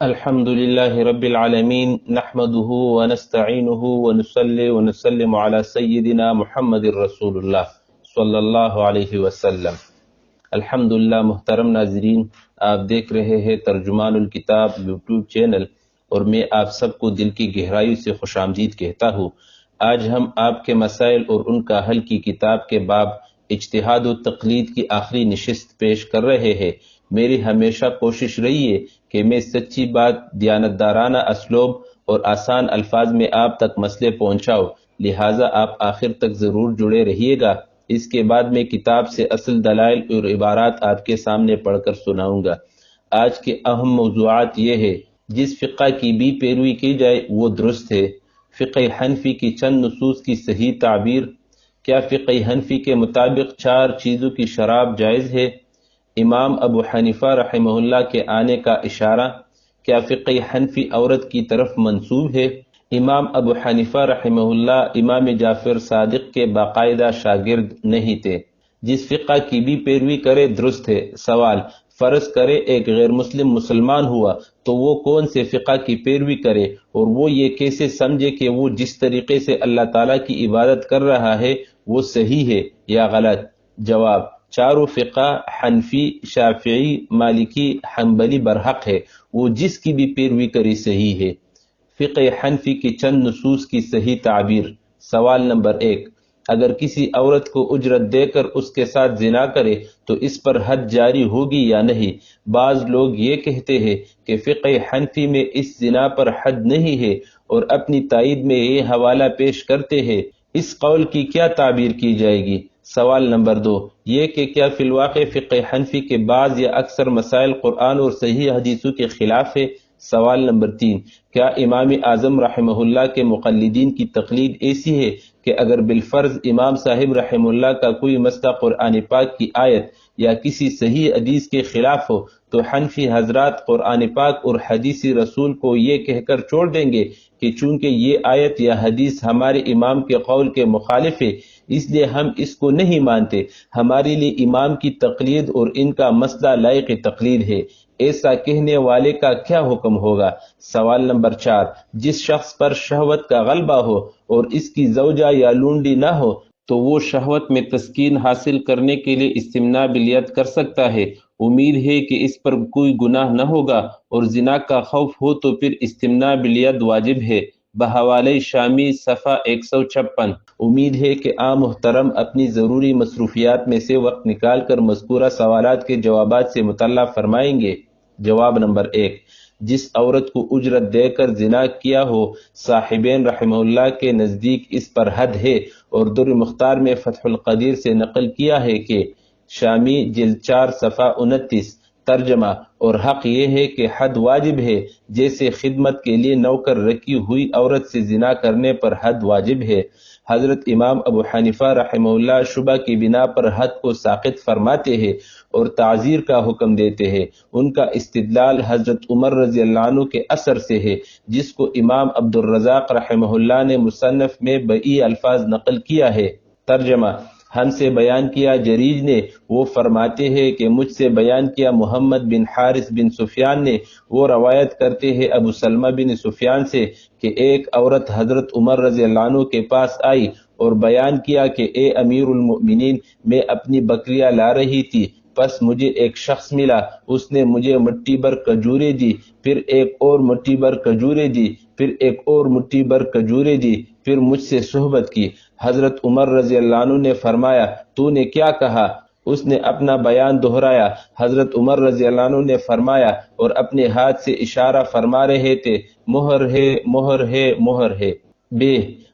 الحمد لله رب العالمين نحمده ونستعينه ونصلي ونسلم على سيدنا محمد رسول اللہ صلی اللہ علیہ وسلم۔ الحمدللہ محترم ناظرین، آپ دیکھ رہے ہیں ترجمان الکتاب یوٹیوب چینل، اور میں آپ سب کو دل کی گہرائی سے خوش آمدید کہتا ہوں۔ آج ہم آپ کے مسائل اور ان کا حل کی کتاب کے باب اجتہاد و تقلید کی آخری نشست پیش کر رہے ہیں۔ میری ہمیشہ کوشش رہی ہے کہ میں سچی بات، دیانتدارانہ اسلوب اور آسان الفاظ میں آپ تک مسئلے پہنچاؤں، لہٰذا آپ آخر تک ضرور جڑے رہیے گا۔ اس کے بعد میں کتاب سے اصل دلائل اور عبارات آپ کے سامنے پڑھ کر سناؤں گا۔ آج کے اہم موضوعات یہ ہے: جس فقہ کی بھی پیروی کی جائے وہ درست ہے، فقہ حنفی کی چند نصوص کی صحیح تعبیر، کیا فقہ حنفی کے مطابق 4 چیزوں کی شراب جائز ہے، امام ابو حنیفہ رحمہ اللہ کے آنے کا اشارہ، کیا فقہ حنفی عورت کی طرف منسوب ہے؟ امام ابو حنیفہ رحمہ اللہ امام جعفر صادق کے باقاعدہ شاگرد نہیں تھے۔ جس فقہ کی بھی پیروی کرے درست ہے۔ سوال: فرض کرے ایک غیر مسلم مسلمان ہوا تو وہ کون سے فقہ کی پیروی کرے، اور وہ یہ کیسے سمجھے کہ وہ جس طریقے سے اللہ تعالیٰ کی عبادت کر رہا ہے وہ صحیح ہے یا غلط؟ جواب: چاروں فقہ حنفی، شافعی، مالکی، حنبلی برحق ہے، وہ جس کی بھی پیروی کری صحیح ہے۔ فقہ حنفی کی چند نصوص کی صحیح تعبیر۔ سوال نمبر 1: اگر کسی عورت کو اجرت دے کر اس کے ساتھ زنا کرے تو اس پر حد جاری ہوگی یا نہیں؟ بعض لوگ یہ کہتے ہیں کہ فقہ حنفی میں اس زنا پر حد نہیں ہے، اور اپنی تائید میں یہ حوالہ پیش کرتے ہیں۔ اس قول کی کیا تعبیر کی جائے گی؟ سوال نمبر 2: یہ کہ کیا فی الواقع فقہ حنفی کے بعض یا اکثر مسائل قرآن اور صحیح حدیثوں کے خلاف ہے؟ سوال نمبر 3: کیا امام اعظم رحمہ اللہ کے مقلدین کی تقلید ایسی ہے کہ اگر بالفرض امام صاحب رحمہ اللہ کا کوئی مسئلہ قرآن پاک کی آیت یا کسی صحیح حدیث کے خلاف ہو تو حنفی حضرات قرآن پاک اور حدیث رسول کو یہ کہہ کر چھوڑ دیں گے کہ چونکہ یہ آیت یا حدیث ہمارے امام کے قول کے مخالف ہے اس لیے ہم اس کو نہیں مانتے، ہمارے لیے امام کی تقلید اور ان کا مسئلہ لائق تقلید ہے؟ ایسا کہنے والے کا کیا حکم ہوگا؟ سوال نمبر 4: جس شخص پر شہوت کا غلبہ ہو اور اس کی زوجہ یا لونڈی نہ ہو تو وہ شہوت میں تسکین حاصل کرنے کے لیے استمناء بالید کر سکتا ہے۔ امید ہے کہ اس پر کوئی گناہ نہ ہوگا، اور زنا کا خوف ہو تو پھر استمناء بالید واجب ہے۔ بحوالہ شامی صفحہ 156۔ امید ہے کہ آپ محترم اپنی ضروری مصروفیات میں سے وقت نکال کر مذکورہ سوالات کے جوابات سے مطلع فرمائیں گے۔ جواب نمبر 1: جس عورت کو اجرت دے کر زنا کیا ہو، صاحبین رحمہ اللہ کے نزدیک اس پر حد ہے، اور در مختار میں فتح القدیر سے نقل کیا ہے کہ شامی جلد 4 صفحہ 29۔ ترجمہ: اور حق یہ ہے کہ حد واجب ہے، جیسے خدمت کے لیے نوکر رکھی ہوئی عورت سے زنا کرنے پر حد واجب ہے۔ حضرت امام ابو حنیفہ رحمہ اللہ شبہ کی بنا پر حد کو ساقط فرماتے ہیں اور تعزیر کا حکم دیتے ہیں۔ ان کا استدلال حضرت عمر رضی اللہ عنہ کے اثر سے ہے، جس کو امام عبد الرزاق رحمہ اللہ نے مصنف میں بئی الفاظ نقل کیا ہے۔ ترجمہ: ہم سے بیان کیا جریج نے، وہ فرماتے ہیں کہ مجھ سے بیان کیا محمد بن حارث بن سفیان نے، وہ روایت کرتے ہیں ابو سلمہ بن سفیان سے کہ ایک عورت حضرت عمر رضی اللہ عنہ کے پاس آئی اور بیان کیا کہ اے امیر المؤمنین، میں اپنی بکریاں لا رہی تھی، پس مجھے ایک شخص ملا، اس نے مجھے مٹھی بھر کھجوریں دی، پھر ایک اور مٹھی بھر کھجوریں دی، پھر ایک اور مٹھی بھر کھجوریں دی، پھر مجھ سے صحبت کی۔ حضرت عمر رضی اللہ عنہ نے فرمایا، تو نے کیا کہا؟ اس نے اپنا بیان دہرایا۔ حضرت عمر رضی اللہ عنہ نے فرمایا اور اپنے ہاتھ سے اشارہ فرما رہے تھے، مہر ہے، مہر ہے، مہر ہے۔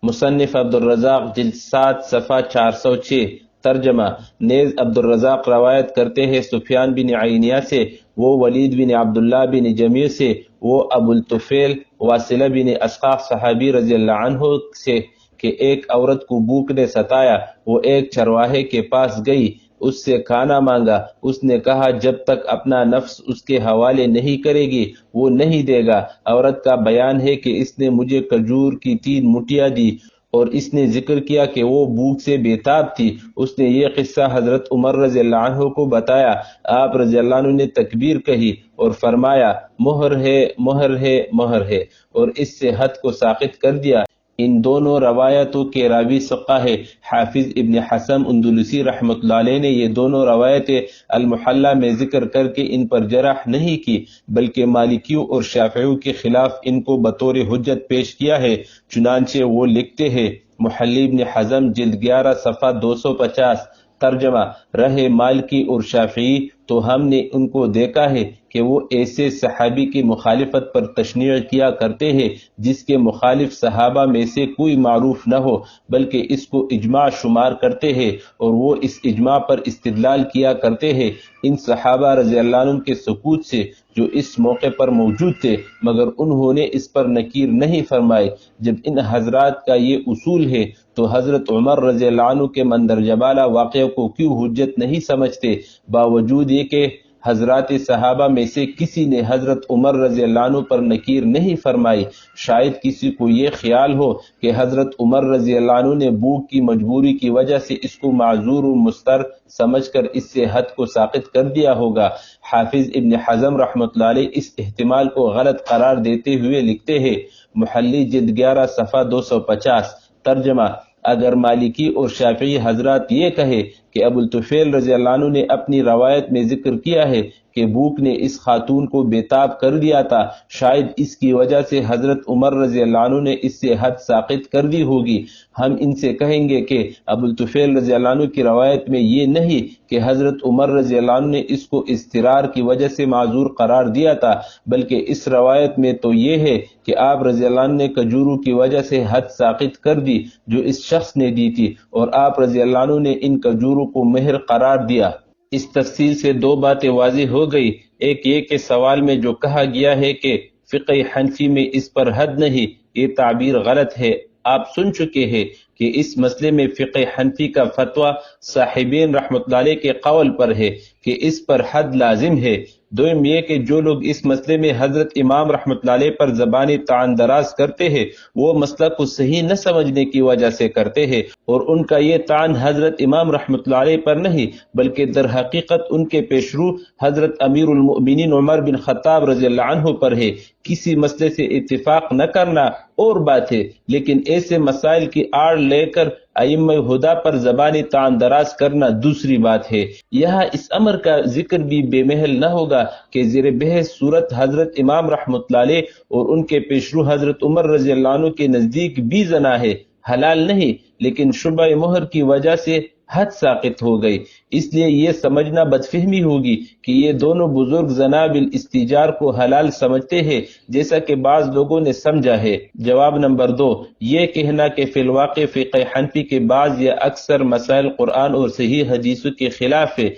مصنف عبد الرزاق جلد 7 صفحہ 406۔ ترجمہ: نیز عبد الرزاق روایت کرتے ہیں سفیان بن عینیہ سے، وہ ولید بن عبداللہ بن جمیع سے، وہ ابو الطفیل واصلہ بن اسقع صحابی رضی اللہ عنہ سے کہ ایک عورت کو بھوک نے ستایا، وہ ایک چرواہے کے پاس گئی، اس سے کھانا مانگا، اس نے کہا جب تک اپنا نفس اس کے حوالے نہیں کرے گی وہ نہیں دے گا۔ عورت کا بیان ہے کہ اس نے مجھے کھجور کی 3 مٹھیاں دی اور اس نے ذکر کیا کہ وہ بھوک سے بےتاب تھی۔ اس نے یہ قصہ حضرت عمر رضی اللہ عنہ کو بتایا۔ آپ رضی اللہ عنہ نے تکبیر کہی اور فرمایا مہر ہے مہر ہے مہر ہے، اور اس سے حد کو ساقط کر دیا۔ ان دونوں روایتوں کے راوی ثقہ ہے۔ حافظ ابن حسن اندلسی رحمۃ اللہ علیہ نے یہ دونوں روایتیں المحلہ میں ذکر کر کے ان پر جرح نہیں کی، بلکہ مالکیوں اور شافعیوں کے خلاف ان کو بطور حجت پیش کیا ہے۔ چنانچہ وہ لکھتے ہیں، محلی ابن حزم جلد 11 صفحہ 250، ترجمہ رہے مالکی اور شافعی تو ہم نے ان کو دیکھا ہے کہ وہ ایسے صحابی کی مخالفت پر تشنیع کیا کرتے ہیں جس کے مخالف صحابہ میں سے کوئی معروف نہ ہو، بلکہ اس کو اجماع شمار کرتے ہیں اور وہ اس اجماع پر استدلال کیا کرتے ہیں ان صحابہ رضی اللہ عنہ کے سکوت سے جو اس موقع پر موجود تھے، مگر انہوں نے اس پر نکیر نہیں فرمائے۔ جب ان حضرات کا یہ اصول ہے تو حضرت عمر رضی اللہ عنہ کے مندرجہ بالا واقعہ کو کیوں حجت نہیں سمجھتے، باوجود یہ کہ حضرات صحابہ میں سے کسی نے حضرت عمر رضی اللہ عنہ پر نکیر نہیں فرمائی۔ شاید کسی کو یہ خیال ہو کہ حضرت عمر رضی اللہ عنہ نے بھوک کی مجبوری کی وجہ سے اس کو معذور و مستر سمجھ کر اس سے حد کو ساقط کر دیا ہوگا۔ حافظ ابن حزم رحمۃ اللہ علیہ اس احتمال کو غلط قرار دیتے ہوئے لکھتے ہیں، محلی جلد 11 صفحہ 250، ترجمہ اگر مالکی اور شافعی حضرات یہ کہے کہ ابو الطفیل رضی اللہ عنہ نے اپنی روایت میں ذکر کیا ہے کہ بھوک نے اس خاتون کو بےتاب کر دیا تھا، شاید اس کی وجہ سے حضرت عمر رضی اللہ عنہ نے اس سے حد ساقط کر دی ہوگی۔ ہم ان سے کہیں گے کہ ابو الطفیل رضی اللہ عنہ کی روایت میں یہ نہیں کہ حضرت عمر رضی اللہ عنہ نے اس کو اضطرار کی وجہ سے معذور قرار دیا تھا، بلکہ اس روایت میں تو یہ ہے کہ آپ رضی اللہ عنہ نے کجوروں کی وجہ سے حد ساقط کر دی جو اس شخص نے دی تھی، اور آپ رضی اللہ عنہ نے ان کجوروں کو مہر قرار دیا۔ اس تفصیل سے دو باتیں واضح ہو گئی، ایک یہ کہ سوال میں جو کہا گیا ہے کہ فقہ حنفی میں اس پر حد نہیں، یہ تعبیر غلط ہے۔ آپ سن چکے ہیں کہ اس مسئلے میں فقہ حنفی کا فتویٰ صاحبین رحمۃ اللہ علیہ کے قول پر ہے کہ اس پر حد لازم ہے۔ دوم یہ کہ جو لوگ اس مسئلے میں حضرت امام رحمۃ اللہ علیہ پر زبانی طعن دراز کرتے ہیں وہ مسئلہ کو صحیح نہ سمجھنے کی وجہ سے کرتے ہیں، اور ان کا یہ طعن حضرت امام رحمۃ اللہ علیہ پر نہیں بلکہ در حقیقت ان کے پیشرو حضرت امیر المؤمنین عمر بن خطاب رضی اللہ عنہ پر ہے۔ کسی مسئلے سے اتفاق نہ کرنا اور بات ہے، لیکن ایسے مسائل کی آڑ لے کر ائمہ ہدا پر زبانی طعن دراز کرنا دوسری بات ہے۔ یہاں اس امر کا ذکر بھی بے محل نہ ہوگا کہ زیر بحث صورت حضرت امام رحمۃ اللہ علیہ اور ان کے پیشرو حضرت عمر رضی اللہ عنہ کے نزدیک بھی زنا ہے، حلال نہیں، لیکن شبہ مہر کی وجہ سے حد ساقط ہو گئی۔ اس لیے یہ سمجھنا بدفہمی ہوگی کہ یہ دونوں بزرگ زنا بالاستیجار کو حلال سمجھتے ہیں جیسا کہ بعض لوگوں نے سمجھا ہے۔ جواب نمبر 2، یہ کہنا کہ فی الواقع فقہ حنفی کے بعض یا اکثر مسائل قرآن اور صحیح حدیثوں کے خلاف ہے،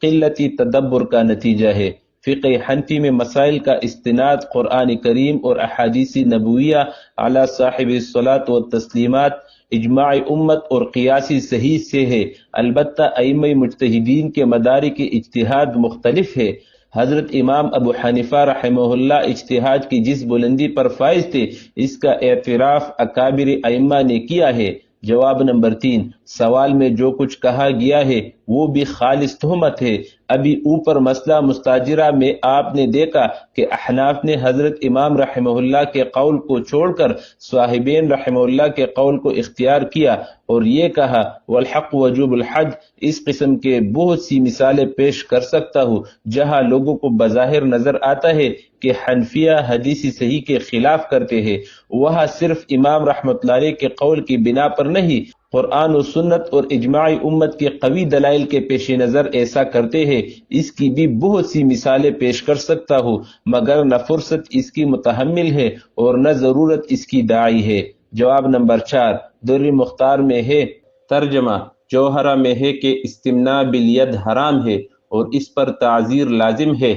قلتی تدبر کا نتیجہ ہے۔ فقہ حنفی میں مسائل کا استناد قرآن کریم اور احادیث نبویہ علی صاحب الصلاۃ والتسلیمات، اجماع امت اور قیاسی صحیح سے ہے، البتہ ائمہ مجتہدین کے مدارک اجتہاد مختلف ہے۔ حضرت امام ابو حنیفہ رحمہ اللہ اجتہاد کی جس بلندی پر فائز تھے اس کا اعتراف اکابر ائمہ نے کیا ہے۔ جواب نمبر 3، سوال میں جو کچھ کہا گیا ہے وہ بھی خالص تہمت ہے۔ ابھی اوپر مسئلہ مستاجرہ میں آپ نے دیکھا کہ احناف نے حضرت امام رحمہ اللہ کے قول کو چھوڑ کر صاحبین رحمہ اللہ کے قول کو اختیار کیا اور یہ کہا والحق وجوب الحج۔ اس قسم کے بہت سی مثالیں پیش کر سکتا ہوں جہاں لوگوں کو بظاہر نظر آتا ہے کہ حنفیہ حدیث صحیح کے خلاف کرتے ہیں، وہاں صرف امام رحمۃ اللہ علیہ کے قول کی بنا پر نہیں، قرآن و سنت اور اجماع امت کے قوی دلائل کے پیش نظر ایسا کرتے ہیں۔ اس کی بھی بہت سی مثالیں پیش کر سکتا ہوں، مگر نہ فرصت اس کی متحمل ہے اور نہ ضرورت اس کی داعی ہے۔ جواب نمبر 4، در مختار میں ہے، ترجمہ جوہرہ میں ہے کہ استمناء بالید حرام ہے اور اس پر تعزیر لازم ہے۔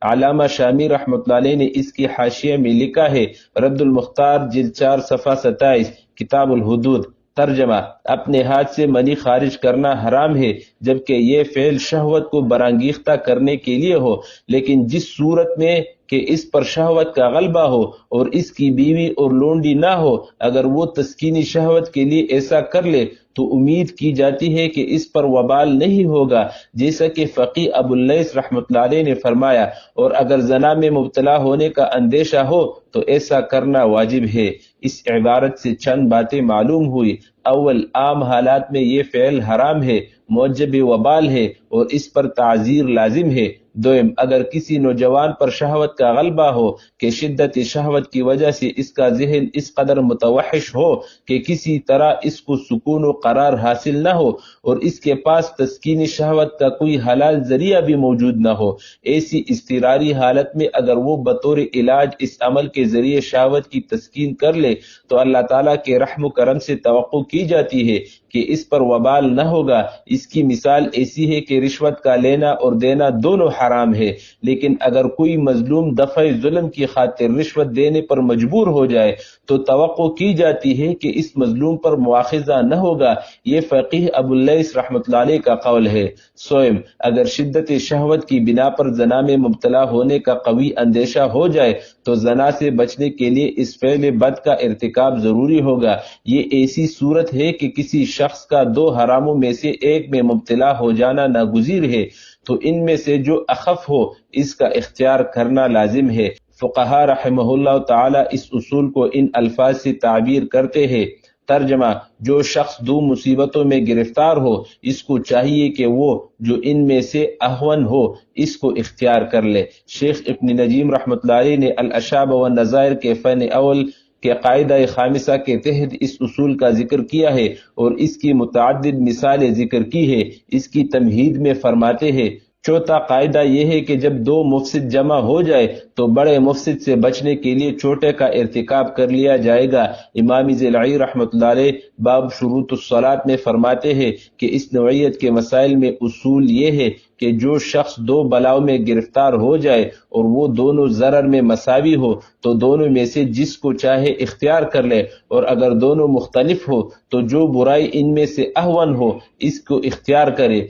علامہ شامی رحمۃ اللہ علیہ نے اس کی حاشیہ میں لکھا ہے، رد المختار جلد 4 صفحہ 27، کتاب الحدود، ترجمہ اپنے ہاتھ سے منی خارج کرنا حرام ہے جبکہ یہ فعل شہوت کو برانگیختہ کرنے کے لیے ہو، لیکن جس صورت میں کہ اس پر شہوت کا غلبہ ہو اور اس کی بیوی اور لونڈی نہ ہو، اگر وہ تسکینی شہوت کے لیے ایسا کر لے تو امید کی جاتی ہے کہ اس پر وبال نہیں ہوگا، جیسا کہ فقی ابو اللیث رحمۃ اللہ علیہ نے فرمایا، اور اگر زنا میں مبتلا ہونے کا اندیشہ ہو تو ایسا کرنا واجب ہے۔ اس عبارت سے چند باتیں معلوم ہوئی۔ اول، عام حالات میں یہ فعل حرام ہے، موجب وبال ہے اور اس پر تعزیر لازم ہے۔ دوم، اگر کسی نوجوان پر شہوت کا غلبہ ہو کہ شدت شہوت کی وجہ سے اس کا ذہن اس قدر متوحش ہو کہ کسی طرح اس کو سکون و قرار حاصل نہ ہو اور اس کے پاس تسکین شہوت کا کوئی حلال ذریعہ بھی موجود نہ ہو، ایسی اضطراری حالت میں اگر وہ بطور علاج اس عمل کے ذریعے شہوت کی تسکین کر لے تو اللہ تعالیٰ کے رحم و کرم سے توقع کی جاتی ہے کہ اس پر وبال نہ ہوگا۔ اس کی مثال ایسی ہے کہ رشوت کا لینا اور دینا دونوں حرام ہے، لیکن اگر کوئی مظلوم دفع ظلم کی خاطر رشوت دینے پر مجبور ہو جائے تو توقع کی جاتی ہے کہ اس مظلوم پر مواخذہ نہ ہوگا۔ یہ فقیہ ابو اللیث رحمۃ اللہ علیہ کا قول ہے۔ سوئم، اگر شدت شہوت کی بنا پر زنا میں مبتلا ہونے کا قوی اندیشہ ہو جائے تو زنا سے بچنے کے لیے اس فعل بد کا ارتکاب ضروری ہوگا۔ یہ ایسی صورت ہے کہ کسی شخص کا دو حراموں میں سے ایک میں مبتلا ہو جانا ناگزیر ہے، تو ان میں سے جو اخف ہو اس کا اختیار کرنا لازم ہے۔ فقہا رحمہ اللہ تعالی اس اصول کو ان الفاظ سے تعبیر کرتے ہیں۔ ترجمہ: جو شخص دو مصیبتوں میں گرفتار ہو اس کو چاہیے کہ وہ جو ان میں سے اہون ہو اس کو اختیار کر لے۔ شیخ ابن نجیم رحمۃ اللہ علیہ نے الاشاب والنظائر کے فن اول کے قاعدہ خامسہ کے تحت اس اصول کا ذکر کیا ہے اور اس کی متعدد مثالیں ذکر کی ہے۔ اس کی تمہید میں فرماتے ہیں، چوتھا قاعدہ یہ ہے کہ جب دو مفسد جمع ہو جائے تو بڑے مفسد سے بچنے کے لیے چھوٹے کا ارتکاب کر لیا جائے گا۔ امام ذیلعی رحمۃ اللہ علیہ باب شروط الصلاۃ میں فرماتے ہیں کہ اس نوعیت کے مسائل میں اصول یہ ہے کہ جو شخص دو بلاؤں میں گرفتار ہو جائے اور وہ دونوں ضرر میں مساوی ہو تو دونوں میں سے جس کو چاہے اختیار کر لے، اور اگر دونوں مختلف ہو تو جو برائی ان میں سے اہون ہو اس کو اختیار کرے،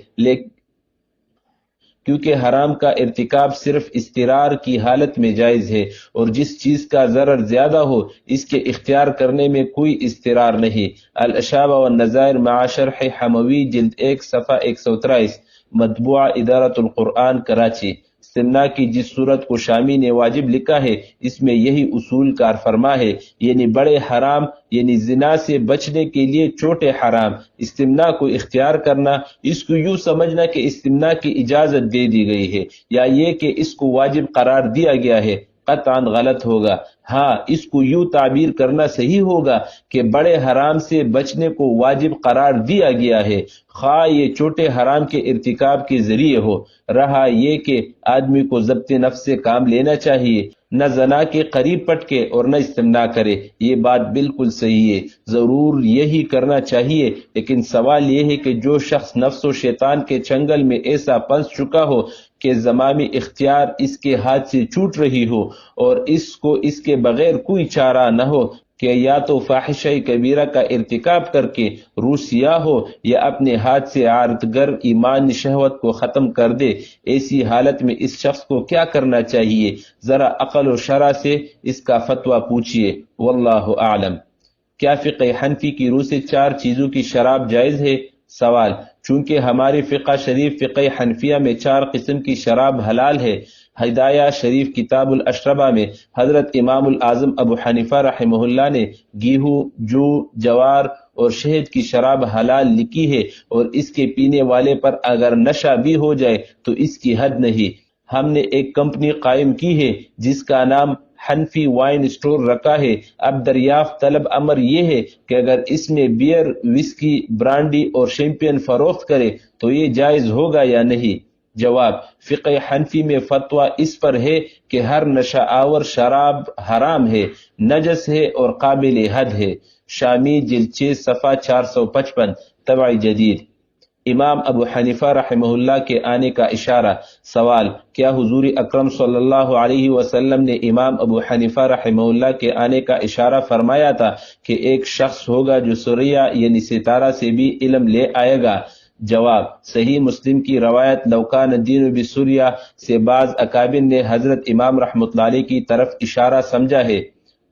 کیونکہ حرام کا ارتکاب صرف اضطرار کی حالت میں جائز ہے، اور جس چیز کا ضرر زیادہ ہو اس کے اختیار کرنے میں کوئی اضطرار نہیں۔ الاشاب والنظائر مع شرح حموی جلد 1 صفحہ 123، مطبوعہ ادارۃ القرآن کراچی۔ استمناء کی جس صورت کو شامی نے واجب لکھا ہے اس میں یہی اصول کار فرما ہے، یعنی بڑے حرام یعنی زنا سے بچنے کے لیے چھوٹے حرام۔ استمناء کو اختیار کرنا، اس کو یوں سمجھنا کہ استمناء کی اجازت دے دی گئی ہے یا یہ کہ اس کو واجب قرار دیا گیا ہے، قطعاً غلط ہوگا۔ ہاں، اس کو یوں تعبیر کرنا صحیح ہوگا کہ بڑے حرام سے بچنے کو واجب قرار دیا گیا ہے، خواہ یہ چھوٹے حرام کے ارتکاب کے ذریعے ہو۔ رہا یہ کہ آدمی کو ضبط نفس سے کام لینا چاہیے، نہ زنا کے قریب پٹکے اور نہ استمناء کرے، یہ بات بالکل صحیح ہے، ضرور یہی کرنا چاہیے۔ لیکن سوال یہ ہے کہ جو شخص نفس و شیطان کے چنگل میں ایسا پھنس چکا ہو کہ زمامی اختیار اس کے ہاتھ سے چھوٹ رہی ہو اور اس کو اس کے بغیر کوئی چارہ نہ ہو کہ یا تو فاحشہ کبیرہ کا ارتکاب کر کے روسیا ہو یا اپنے ہاتھ سے عارضگر ایمان شہوت کو ختم کر دے، ایسی حالت میں اس شخص کو کیا کرنا چاہیے؟ ذرا عقل و شرع سے اس کا فتویٰ پوچھئے، واللہ اعلم۔ کیا فقہ حنفی کی روح سے 4 چیزوں کی شراب جائز ہے؟ سوال: چونکہ ہماری فقہ شریف فقہ حنفیہ میں 4 قسم کی شراب حلال ہے۔ ہدایہ شریف کتاب الاشربہ میں حضرت امام الاعظم ابو حنیفہ رحمہ اللہ نے گیہوں، جو، جوار اور شہد کی شراب حلال لکھی ہے، اور اس کے پینے والے پر اگر نشہ بھی ہو جائے تو اس کی حد نہیں۔ ہم نے ایک کمپنی قائم کی ہے جس کا نام حنفی وائن اسٹور رکھا ہے۔ اب دریافت طلب امر یہ ہے کہ اگر اس میں بیئر، وسکی، برانڈی اور شیمپین فروخت کرے تو یہ جائز ہوگا یا نہیں؟ جواب: فقہ حنفی میں فتویٰ اس پر ہے کہ ہر نشہ آور شراب حرام ہے، نجس ہے اور قابل حد ہے۔ شامی جلد 6 صفحہ 455، طبع جدید۔ امام ابو حنیفہ رحمہ اللہ کے آنے کا اشارہ۔ سوال: کیا حضور اکرم صلی اللہ علیہ وسلم نے امام ابو حنیفہ رحمہ اللہ کے آنے کا اشارہ فرمایا تھا کہ ایک شخص ہوگا جو سریہ یعنی ستارہ سے بھی علم لے آئے گا؟ جواب: صحیح مسلم کی روایت لوکان الدین بسوریہ سے بعض اکابر نے حضرت امام رحمۃ اللہ علیہ کی طرف اشارہ سمجھا ہے۔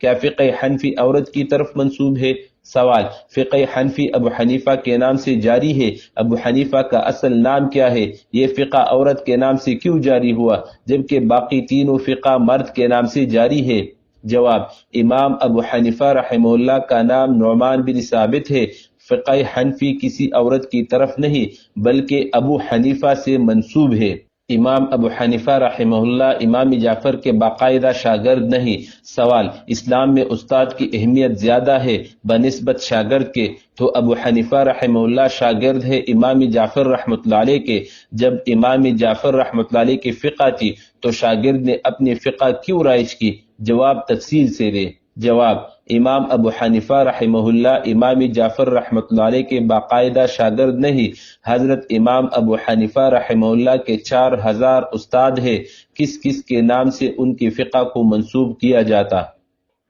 کیا فقہ حنفی عورت کی طرف منسوب ہے؟ سوال: فقہ حنفی ابو حنیفہ کے نام سے جاری ہے، ابو حنیفہ کا اصل نام کیا ہے؟ یہ فقہ عورت کے نام سے کیوں جاری ہوا جبکہ باقی تینوں فقہ مرد کے نام سے جاری ہے؟ جواب: امام ابو حنیفہ رحمہ اللہ کا نام نعمان بن ثابت ہے۔ فقہ حنفی کسی عورت کی طرف نہیں بلکہ ابو حنیفہ سے منسوب ہے۔ امام ابو حنیفہ رحمہ اللہ امام جعفر کے باقاعدہ شاگرد نہیں۔ سوال: اسلام میں استاد کی اہمیت زیادہ ہے بنسبت شاگرد کے، تو ابو حنیفہ رحمہ اللہ شاگرد ہے امام جعفر رحمۃ اللہ علیہ کے۔ جب امام جعفر رحمۃ اللہ علیہ کی فقہ تھی تو شاگرد نے اپنی فقہ کیوں رائج کی؟ جواب تفصیل سے دے۔ جواب: امام ابو حنیفہ رحمہ اللہ امام جعفر رحمۃ اللہ علیہ کے باقاعدہ شاگرد نہیں۔ حضرت امام ابو حنیفہ رحمہ اللہ کے 4000 استاد ہیں، کس کس کے نام سے ان کی فقہ کو منسوب کیا جاتا؟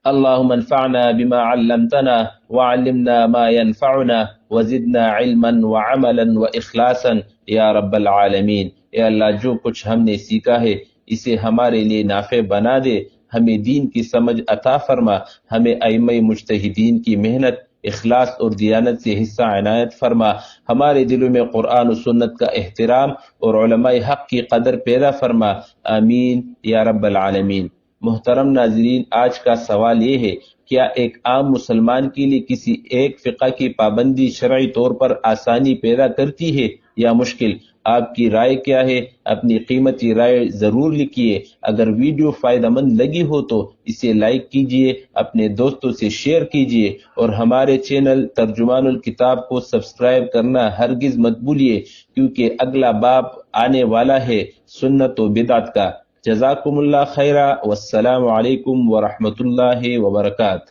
اللہم انفعنا بما علمتنا وعلمنا ما ينفعنا وزدنا علما وعملا واخلاصا یا رب العالمین۔ اے اللہ، جو کچھ ہم نے سیکھا ہے اسے ہمارے لیے نافع بنا دے، ہمیں دین کی سمجھ عطا فرما، ہمیں ائمہ مجتہدین کی محنت، اخلاص اور دیانت سے حصہ عنایت فرما، ہمارے دلوں میں قرآن و سنت کا احترام اور علماء حق کی قدر پیدا فرما، آمین یا رب العالمین۔ محترم ناظرین، آج کا سوال یہ ہے: کیا ایک عام مسلمان کے لیے کسی ایک فقہ کی پابندی شرعی طور پر آسانی پیدا کرتی ہے یا مشکل؟ آپ کی رائے کیا ہے؟ اپنی قیمتی رائے ضرور لکھیے۔ اگر ویڈیو فائدہ مند لگی ہو تو اسے لائک کیجیے، اپنے دوستوں سے شیئر کیجیے اور ہمارے چینل ترجمان الکتاب کو سبسکرائب کرنا ہرگز مت بھولیے، کیونکہ اگلا باب آنے والا ہے سنت و بدعت کا۔ جزاکم اللہ خیرہ، والسلام علیکم ورحمۃ اللہ وبرکاتہ۔